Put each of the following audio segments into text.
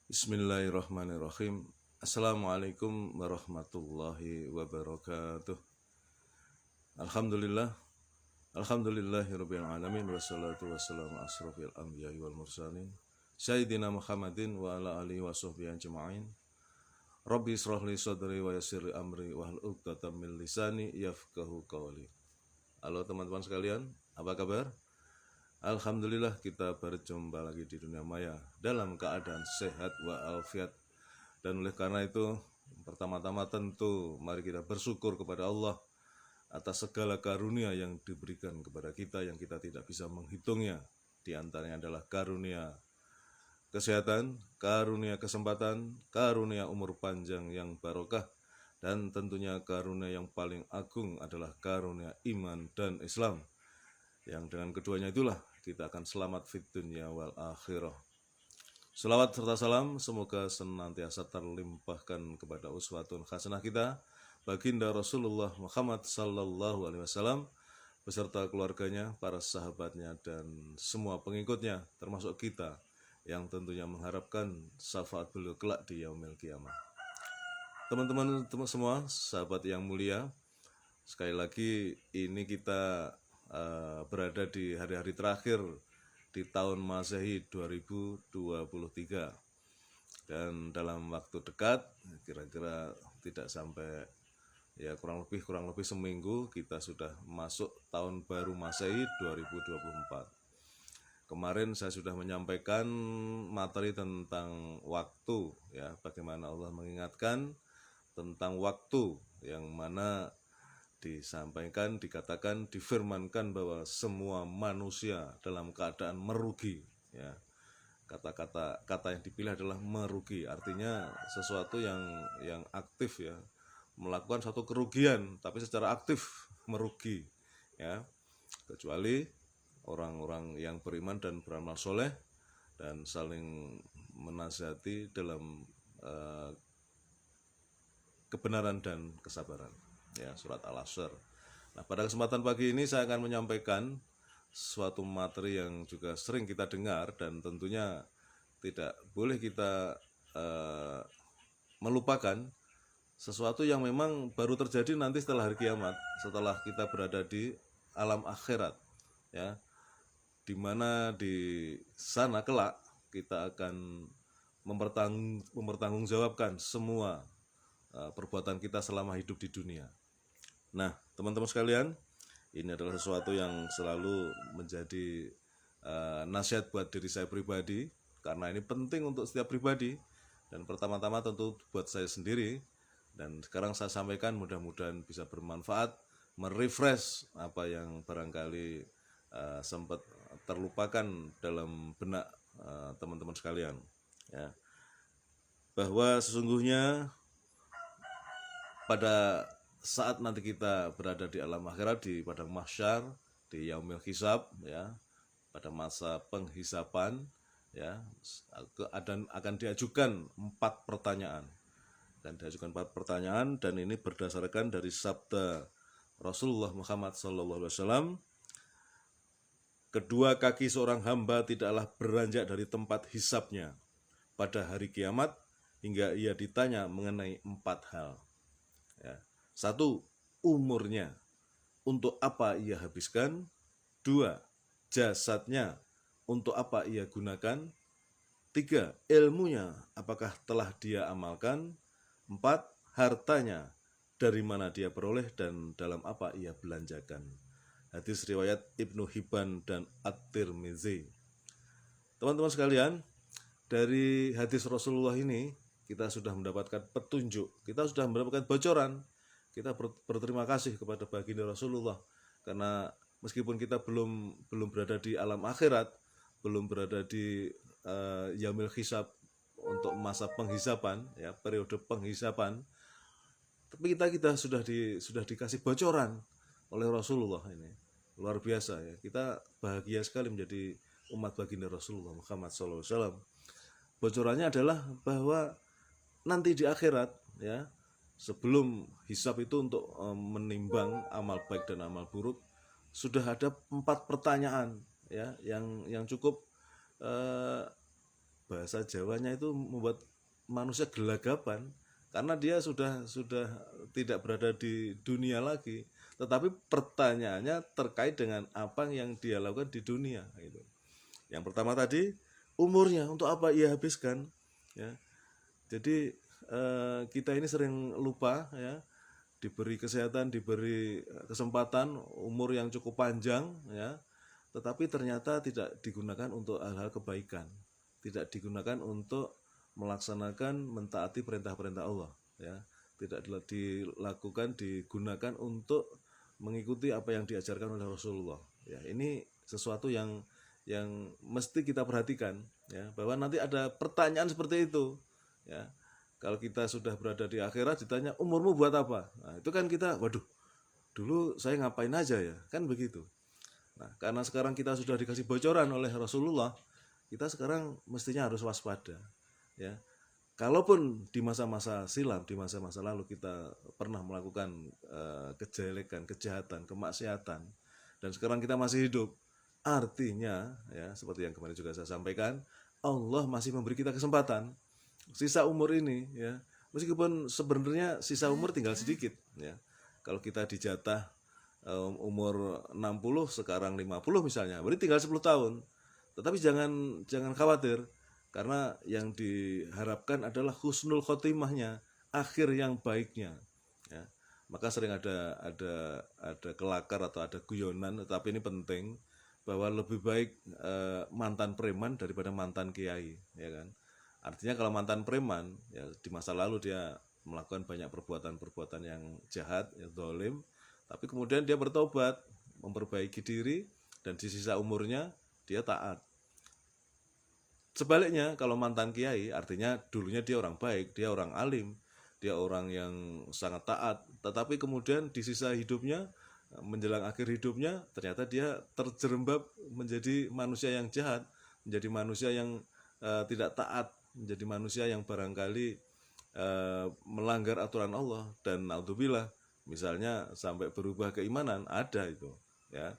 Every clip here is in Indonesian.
Bismillahirrahmanirrahim. Assalamualaikum warahmatullahi wabarakatuh. Alhamdulillah. Alhamdulillahirabbil alamin wassalatu wassalamu asrofil anbiya'i wal mursalin Sayyidina Muhammadin wa ala alihi wa sahbihi ajma'in. Rabbi israh li sadri wa yassir li amri wahlul 'uqdatam min lisani yafqahu qawli. Halo teman-teman sekalian, apa kabar? Alhamdulillah kita berjumpa lagi di dunia maya dalam keadaan sehat walafiat. Dan oleh karena itu, pertama-tama tentu mari kita bersyukur kepada Allah atas segala karunia yang diberikan kepada kita yang kita tidak bisa menghitungnya. Di antaranya adalah karunia kesehatan, karunia kesempatan, karunia umur panjang yang barokah, dan tentunya karunia yang paling agung adalah karunia iman dan Islam. Yang dengan keduanya itulah kita akan selamat fid dunya wal akhirah. Selawat serta salam semoga senantiasa terlimpahkan kepada uswatun hasanah kita, baginda Rasulullah Muhammad sallallahu alaihi wasallam beserta keluarganya, para sahabatnya dan semua pengikutnya, termasuk kita yang tentunya mengharapkan syafaat beliau kelak di yaumil qiyamah. Teman-teman semua, sahabat yang mulia, sekali lagi ini kita berada di hari-hari terakhir di tahun Masehi 2023, dan dalam waktu dekat kira-kira tidak sampai kurang lebih seminggu kita sudah masuk tahun baru Masehi 2024. Kemarin saya sudah menyampaikan materi tentang waktu, bagaimana Allah mengingatkan tentang waktu, yang mana disampaikan, dikatakan, difirmankan bahwa semua manusia dalam keadaan merugi. Kata yang dipilih adalah merugi, artinya sesuatu yang aktif, melakukan suatu kerugian tapi secara aktif merugi, kecuali orang-orang yang beriman dan beramal soleh dan saling menasihati dalam kebenaran dan kesabaran. Surat Al-Asr. Nah, pada kesempatan pagi ini saya akan menyampaikan suatu materi yang juga sering kita dengar, dan tentunya tidak boleh kita melupakan sesuatu yang memang baru terjadi nanti setelah hari kiamat, setelah kita berada di alam akhirat, di mana di sana kelak kita akan mempertanggungjawabkan semua perbuatan kita selama hidup di dunia. Nah, teman-teman sekalian, ini adalah sesuatu yang selalu menjadi nasihat buat diri saya pribadi, karena ini penting untuk setiap pribadi, dan pertama-tama tentu buat saya sendiri. Dan sekarang saya sampaikan, mudah-mudahan bisa bermanfaat, merefresh apa yang barangkali sempat terlupakan dalam benak teman-teman sekalian, bahwa sesungguhnya pada saat nanti kita berada di alam akhirat, di padang mahsyar, di yaumil hisab, pada masa penghisapan, akan diajukan 4 pertanyaan. Dan ini berdasarkan dari sabda Rasulullah Muhammad SAW. Kedua kaki seorang hamba tidaklah beranjak dari tempat hisabnya pada hari kiamat hingga ia ditanya mengenai 4 hal. 1. Umurnya, untuk apa ia habiskan. 2. Jasadnya, untuk apa ia gunakan. 3. Ilmunya, apakah telah dia amalkan. 4. Hartanya, dari mana dia peroleh dan dalam apa ia belanjakan. Hadis riwayat Ibnu Hibban dan At-Tirmizi. Teman-teman sekalian, dari hadis Rasulullah ini kita sudah mendapatkan petunjuk, kita sudah mendapatkan bocoran. Kita berterima kasih kepada baginda Rasulullah, karena meskipun kita belum berada di alam akhirat, belum berada di yaumil hisab untuk masa penghisapan, periode penghisapan, tapi kita sudah dikasih bocoran oleh Rasulullah. Ini luar biasa, kita bahagia sekali menjadi umat baginda Rasulullah Muhammad SAW. Bocorannya adalah bahwa nanti di akhirat, sebelum hisab itu untuk menimbang amal baik dan amal buruk, sudah ada 4 pertanyaan, yang cukup bahasa Jawanya itu membuat manusia gelagapan karena dia sudah tidak berada di dunia lagi, tetapi pertanyaannya terkait dengan apa yang dia lakukan di dunia gitu. Yang pertama tadi, umurnya untuk apa ia habiskan ya. Jadi kita ini sering lupa ya, diberi kesehatan, diberi kesempatan, umur yang cukup panjang ya, tetapi ternyata tidak digunakan untuk hal-hal kebaikan, tidak digunakan untuk melaksanakan mentaati perintah-perintah Allah ya, tidak dilakukan, digunakan untuk mengikuti apa yang diajarkan oleh Rasulullah ya. Ini sesuatu yang mesti kita perhatikan ya, bahwa nanti ada pertanyaan seperti itu ya. Kalau kita sudah berada di akhirat ditanya umurmu buat apa, nah itu kan kita waduh, dulu saya ngapain aja ya, kan begitu. Nah, karena sekarang kita sudah dikasih bocoran oleh Rasulullah, kita sekarang mestinya harus waspada ya. Kalaupun di masa-masa silam, di masa-masa lalu kita pernah melakukan kejelekan, kejahatan, kemaksiatan, dan sekarang kita masih hidup, artinya ya seperti yang kemarin juga saya sampaikan, Allah masih memberi kita kesempatan sisa umur ini ya, meskipun sebenarnya sisa umur tinggal sedikit ya. Kalau kita dijatah umur 60 sekarang 50 misalnya, berarti tinggal 10 tahun. Tetapi jangan khawatir, karena yang diharapkan adalah husnul khotimahnya, akhir yang baiknya ya. Maka sering ada kelakar atau ada guyonan, tetapi ini penting, bahwa lebih baik mantan preman daripada mantan kiai ya kan. Artinya kalau mantan preman ya, di masa lalu dia melakukan banyak perbuatan-perbuatan yang jahat, yang zalim, tapi kemudian dia bertobat, memperbaiki diri, dan di sisa umurnya dia taat. Sebaliknya kalau mantan kiai, artinya dulunya dia orang baik, dia orang alim, dia orang yang sangat taat, tetapi kemudian di sisa hidupnya, menjelang akhir hidupnya, ternyata dia terjerembab menjadi manusia yang jahat, menjadi manusia yang tidak taat, menjadi manusia yang barangkali melanggar aturan Allah, dan naudzubillah misalnya sampai berubah keimanan, ada itu ya.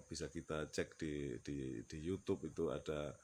Bisa kita cek di YouTube, itu ada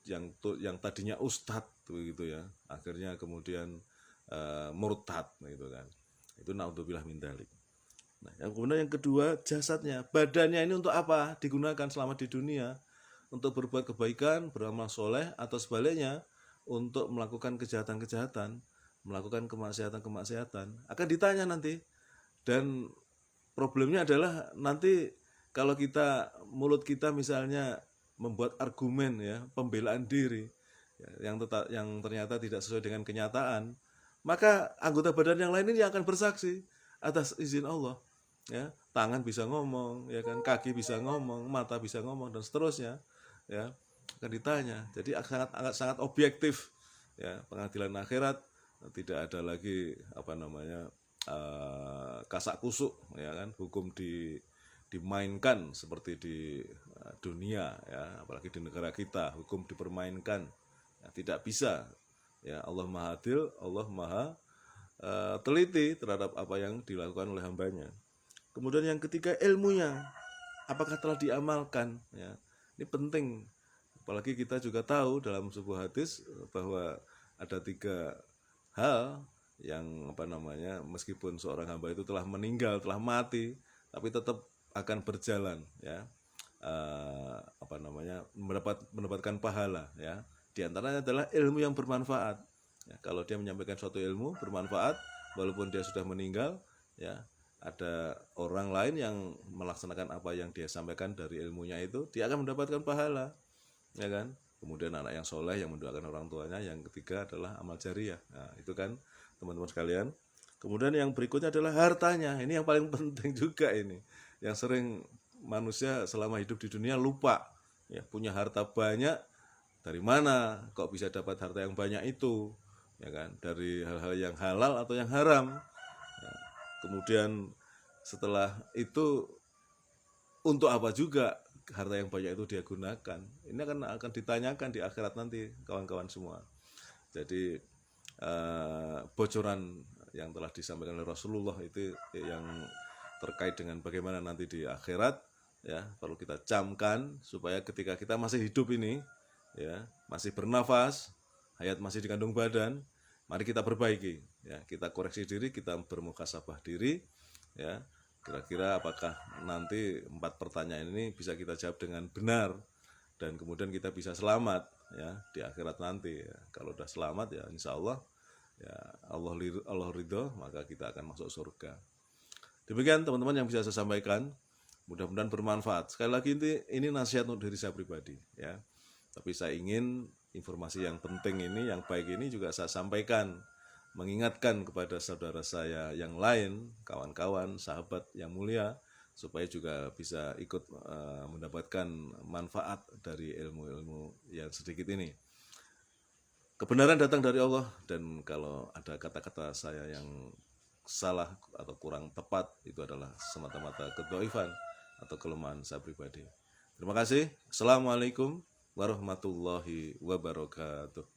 yang tadinya ustadz begitu ya, akhirnya kemudian murtad gitu kan. Itu naudzubillah min dzalik. Nah, kemudian yang kedua, jasadnya, badannya ini untuk apa digunakan selama di dunia? Untuk berbuat kebaikan, beramal soleh, atau sebaliknya untuk melakukan kejahatan-kejahatan, melakukan kemaksiatan-kemaksiatan, akan ditanya nanti. Dan problemnya adalah nanti kalau mulut kita misalnya membuat argumen ya, pembelaan diri ya, yang ternyata tidak sesuai dengan kenyataan, maka anggota badan yang lain ini akan bersaksi atas izin Allah ya. Tangan bisa ngomong ya kan, kaki bisa ngomong, mata bisa ngomong, dan seterusnya ya, akan ditanya. Jadi sangat objektif ya, pengadilan akhirat. Tidak ada lagi kasak kusuk ya kan, hukum dimainkan seperti di dunia ya, apalagi di negara kita hukum dipermainkan ya, tidak bisa ya. Allah Maha Adil, Allah Maha teliti terhadap apa yang dilakukan oleh hambanya. Kemudian yang ketiga, ilmunya, apakah telah diamalkan ya. Ini penting, apalagi kita juga tahu dalam sebuah hadis bahwa ada 3 hal yang meskipun seorang hamba itu telah meninggal, telah mati, tapi tetap akan berjalan ya, mendapatkan pahala ya. Di antaranya adalah ilmu yang bermanfaat ya. Kalau dia menyampaikan suatu ilmu bermanfaat, walaupun dia sudah meninggal ya, ada orang lain yang melaksanakan apa yang dia sampaikan dari ilmunya itu, dia akan mendapatkan pahala ya kan. Kemudian anak yang soleh yang mendoakan orang tuanya. Yang ketiga adalah amal jariah. Nah, itu kan teman-teman sekalian. Kemudian yang berikutnya adalah hartanya. Ini yang paling penting juga ini, yang sering manusia selama hidup di dunia lupa ya. Punya harta banyak, dari mana kok bisa dapat harta yang banyak itu ya kan, dari hal-hal yang halal atau yang haram ya. Kemudian setelah itu untuk apa juga harta yang banyak itu dia gunakan? Ini akan ditanyakan di akhirat nanti kawan-kawan semua. Jadi bocoran yang telah disampaikan oleh Rasulullah itu yang terkait dengan bagaimana nanti di akhirat ya, perlu kita camkan supaya ketika kita masih hidup ini ya, masih bernafas, hayat masih di kandung badan, mari kita perbaiki, ya, kita koreksi diri, kita bermuhasabah diri, ya. Kira-kira apakah nanti 4 pertanyaan ini bisa kita jawab dengan benar dan kemudian kita bisa selamat, ya, di akhirat nanti, ya. Kalau udah selamat, ya insya Allah, ya Allah ridho, maka kita akan masuk surga. Demikian teman-teman yang bisa saya sampaikan, mudah-mudahan bermanfaat. Sekali lagi ini nasihat untuk diri saya pribadi, ya. Tapi saya ingin informasi yang penting ini, yang baik ini juga saya sampaikan, mengingatkan kepada saudara saya yang lain, kawan-kawan, sahabat yang mulia, supaya juga bisa ikut mendapatkan manfaat dari ilmu-ilmu yang sedikit ini. Kebenaran datang dari Allah, dan kalau ada kata-kata saya yang salah atau kurang tepat, itu adalah semata-mata kedhaifan atau kelemahan saya pribadi. Terima kasih. Assalamualaikum warahmatullahi wabarakatuh.